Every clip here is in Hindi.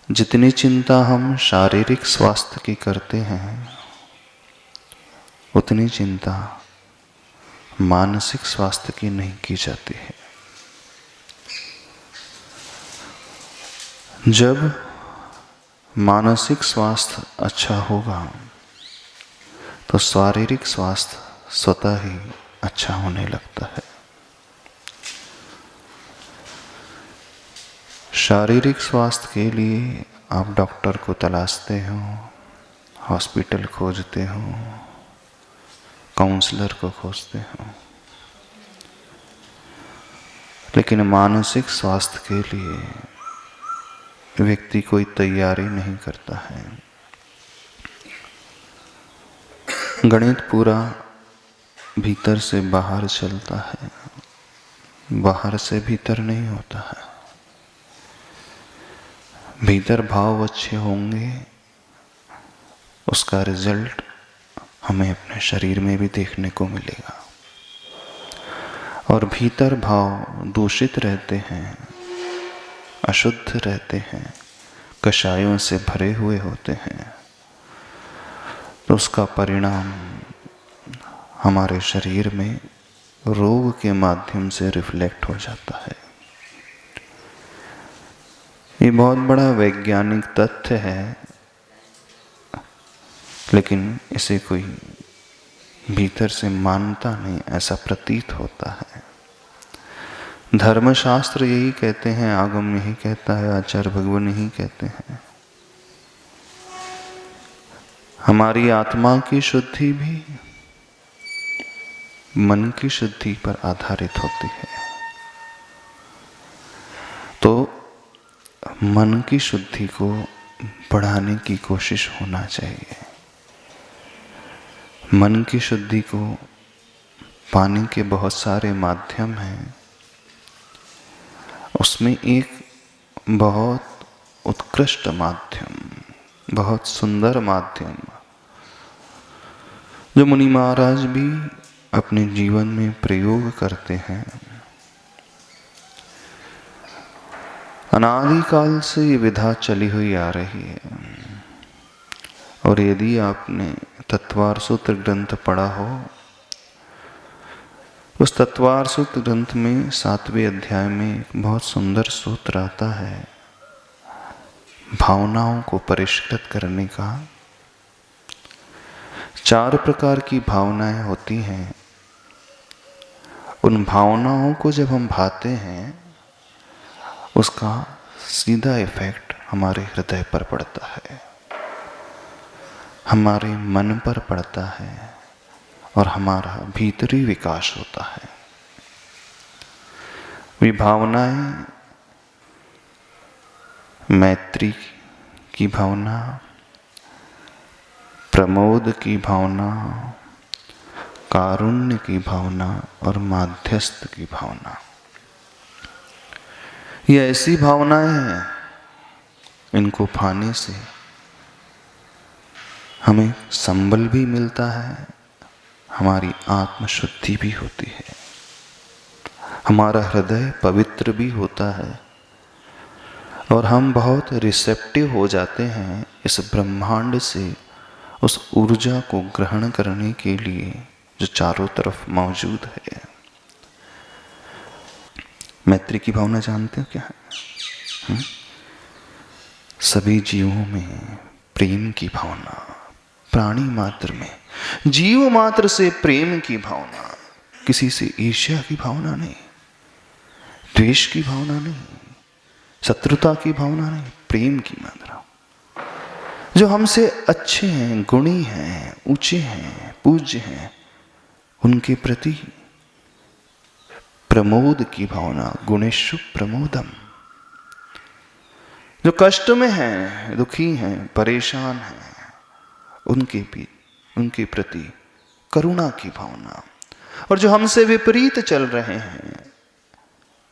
जितनी चिंता हम शारीरिक स्वास्थ्य की करते हैं, उतनी चिंता मानसिक स्वास्थ्य की नहीं की जाती है। जब मानसिक स्वास्थ्य अच्छा होगा तो शारीरिक स्वास्थ्य स्वतः ही अच्छा होने लगता है। शारीरिक स्वास्थ्य के लिए आप डॉक्टर को तलाशते हो, हॉस्पिटल खोजते हो, काउंसलर को खोजते हो, लेकिन मानसिक स्वास्थ्य के लिए व्यक्ति कोई तैयारी नहीं करता है। गणित पूरा भीतर से बाहर चलता है, बाहर से भीतर नहीं होता है। भीतर भाव अच्छे होंगे, उसका रिजल्ट हमें अपने शरीर में भी देखने को मिलेगा। और भीतर भाव दूषित रहते हैं, अशुद्ध रहते हैं, कषायों से भरे हुए होते हैं, तो उसका परिणाम हमारे शरीर में रोग के माध्यम से रिफ्लेक्ट हो जाता है। ये बहुत बड़ा वैज्ञानिक तथ्य है, लेकिन इसे कोई भीतर से मानता नहीं, ऐसा प्रतीत होता है। धर्मशास्त्र यही कहते हैं, आगम यही कहता है, आचार्य भगवान यही कहते हैं। हमारी आत्मा की शुद्धि भी मन की शुद्धि पर आधारित होती है। तो मन की शुद्धि को बढ़ाने की कोशिश होना चाहिए। मन की शुद्धि को पाने के बहुत सारे माध्यम हैं। उसमें एक बहुत उत्कृष्ट माध्यम, बहुत सुंदर माध्यम, जो मुनि महाराज भी अपने जीवन में प्रयोग करते हैं। अनादिकाल से ये विधा चली हुई आ रही है। और यदि आपने तत्वार सूत्र ग्रंथ पढ़ा हो, उस तत्वार सूत्र ग्रंथ में 7वें अध्याय में एक बहुत सुंदर सूत्र आता है, भावनाओं को परिष्कृत करने का। 4 प्रकार की भावनाएं होती हैं। उन भावनाओं को जब हम भाते हैं, उसका सीधा इफेक्ट हमारे हृदय पर पड़ता है, हमारे मन पर पड़ता है, और हमारा भीतरी विकास होता है। वे भावनाएं मैत्री की भावना, प्रमोद की भावना, कारुण्य की भावना और माध्यस्थ की भावना, ये ऐसी भावनाएं हैं, इनको पाने से हमें संबल भी मिलता है, हमारी आत्मशुद्धि भी होती है, हमारा हृदय पवित्र भी होता है, और हम बहुत रिसेप्टिव हो जाते हैं इस ब्रह्मांड से उस ऊर्जा को ग्रहण करने के लिए जो चारों तरफ मौजूद है। मैत्री की भावना जानते हो क्या है? सभी जीवों में प्रेम की भावना, प्राणी मात्र में, जीव मात्र से प्रेम की भावना, किसी से ईर्ष्या की भावना नहीं, द्वेष की भावना नहीं, शत्रुता की भावना नहीं, प्रेम की मात्रा। जो हमसे अच्छे हैं, गुणी हैं, ऊंचे हैं, पूज्य हैं, उनके प्रति प्रमोद की भावना, गुणेषु प्रमोदम। जो कष्ट में हैं, दुखी हैं, परेशान हैं, उनके प्रति करुणा की भावना। और जो हमसे विपरीत चल रहे हैं,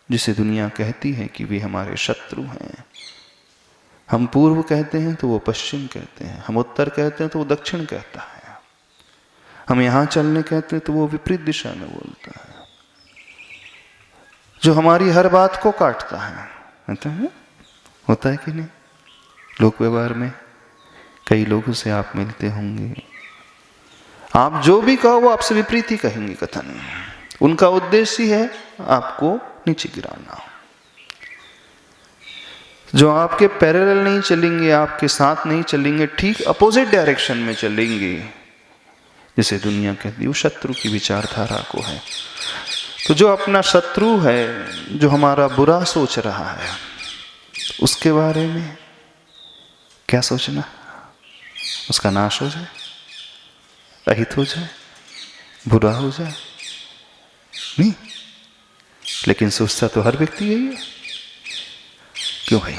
जिसे दुनिया कहती है कि वे हमारे शत्रु हैं, हम पूर्व कहते हैं तो वो पश्चिम कहते हैं, हम उत्तर कहते हैं तो वो दक्षिण कहता है, हम यहां चलने कहते हैं तो वो विपरीत दिशा में बोलता है, जो हमारी हर बात को काटता है, होता है कि नहीं? लोक व्यवहार में कई लोगों से आप मिलते होंगे, आप जो भी कहो वो आपसे विपरीत ही कहेंगे कथन। उनका उद्देश्य ही है आपको नीचे गिराना। जो आपके पैरेलल नहीं चलेंगे, आपके साथ नहीं चलेंगे, ठीक अपोजिट डायरेक्शन में चलेंगे, जिसे दुनिया कहती है वो शत्रु की विचारधारा को है। तो जो अपना शत्रु है, जो हमारा बुरा सोच रहा है, उसके बारे में क्या सोचना? उसका नाश हो जाए, अहित हो जाए, बुरा हो जाए? नहीं, लेकिन सोचता तो हर व्यक्ति यही है। क्यों है?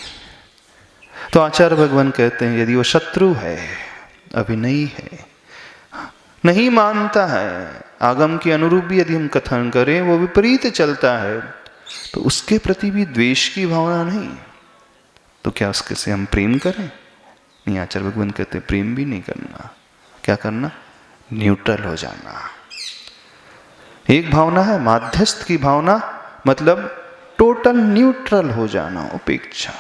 तो आचार्य भगवान कहते हैं यदि वो शत्रु है, अभिनयी है, नहीं मानता है, आगम के अनुरूप भी यदि हम कथन करें वो विपरीत चलता है, तो उसके प्रति भी द्वेष की भावना नहीं, तो क्या उसके से हम प्रेम करें? नहीं, आचार्य भगवान कहते प्रेम भी नहीं करना। क्या करना? न्यूट्रल हो जाना। एक भावना है माध्यस्थ की भावना, मतलब टोटल न्यूट्रल हो जाना, उपेक्षा,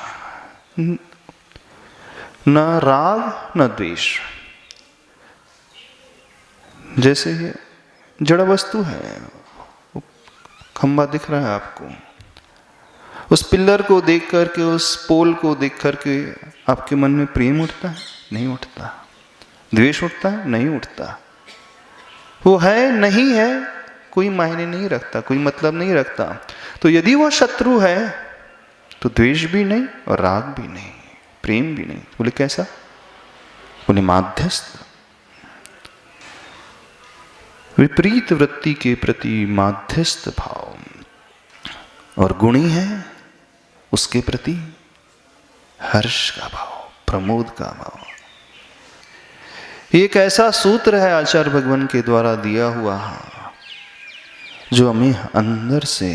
न राग न द्वेष। जैसे ये जड़ वस्तु है, खंबा दिख रहा है आपको, उस पिलर को देख करके, उस पोल को देख करके आपके मन में प्रेम उठता है? नहीं उठता। द्वेष उठता है? नहीं उठता। वो है नहीं है कोई मायने नहीं रखता, कोई मतलब नहीं रखता। तो यदि वह शत्रु है तो द्वेष भी नहीं और राग भी नहीं, प्रेम भी नहीं। बोले कैसा? बोले माध्यस्थ, विपरीत वृत्ति के प्रति माध्यस्थ भाव, और गुणी है उसके प्रति हर्ष का भाव, प्रमोद का भाव। एक ऐसा सूत्र है आचार्य भगवान के द्वारा दिया हुआ, जो हमें अंदर से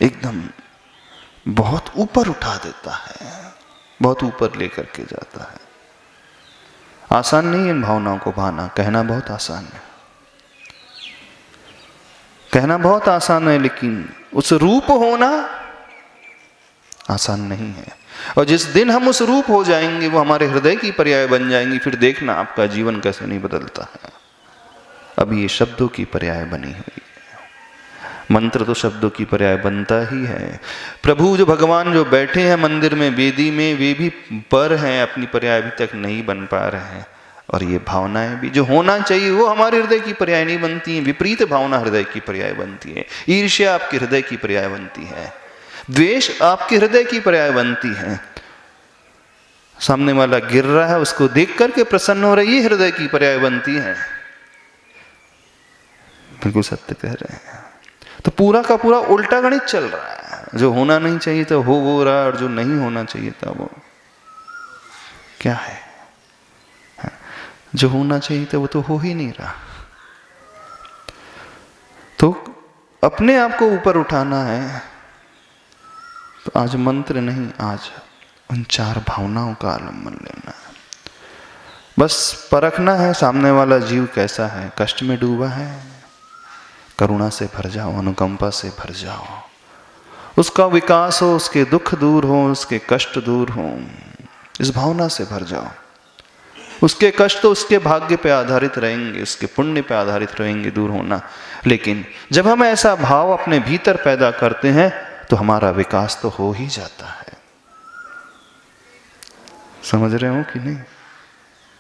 एकदम बहुत ऊपर उठा देता है, बहुत ऊपर लेकर के जाता है। आसान नहीं है इन भावनाओं को भाना, कहना बहुत आसान है, कहना बहुत आसान है, लेकिन उस रूप होना आसान नहीं है। और जिस दिन हम उस रूप हो जाएंगे, वो हमारे हृदय की पर्याय बन जाएंगी, फिर देखना आपका जीवन कैसे नहीं बदलता है। अभी ये शब्दों की पर्याय बनी हुई है। मंत्र तो शब्दों की पर्याय बनता ही है। प्रभु जो भगवान जो बैठे हैं मंदिर में, वेदी में, वे भी पर हैं, अपनी पर्याय अभी तक नहीं बन पा रहे हैं। और ये भावनाएं भी जो होना चाहिए वो हमारे हृदय की पर्याय नहीं बनती हैं। विपरीत भावना हृदय की पर्याय बनती है। ईर्ष्या आपके हृदय की पर्याय बनती है, द्वेष आपके हृदय की पर्याय बनती है। सामने वाला गिर रहा है, उसको देख करके प्रसन्न हो रही है, हृदय की पर्याय बनती है। बिल्कुल सत्य कह रहे हैं। तो पूरा का पूरा उल्टा गणित चल रहा है। जो होना नहीं चाहिए था हो रहा है, और जो नहीं होना चाहिए था वो क्या है? जो होना चाहिए था वो तो हो ही नहीं रहा। तो अपने आप को ऊपर उठाना है, तो आज मंत्र नहीं, आज उन चार भावनाओं का आलम्बन लेना है। बस परखना है सामने वाला जीव कैसा है, कष्ट में डूबा है, करुणा से भर जाओ, अनुकंपा से भर जाओ, उसका विकास हो, उसके दुख दूर हो, उसके कष्ट दूर हो, इस भावना से भर जाओ। उसके कष्ट तो उसके भाग्य पे आधारित रहेंगे, उसके पुण्य पे आधारित रहेंगे दूर होना। लेकिन जब हम ऐसा भाव अपने भीतर पैदा करते हैं तो हमारा विकास तो हो ही जाता है। समझ रहे हो कि नहीं?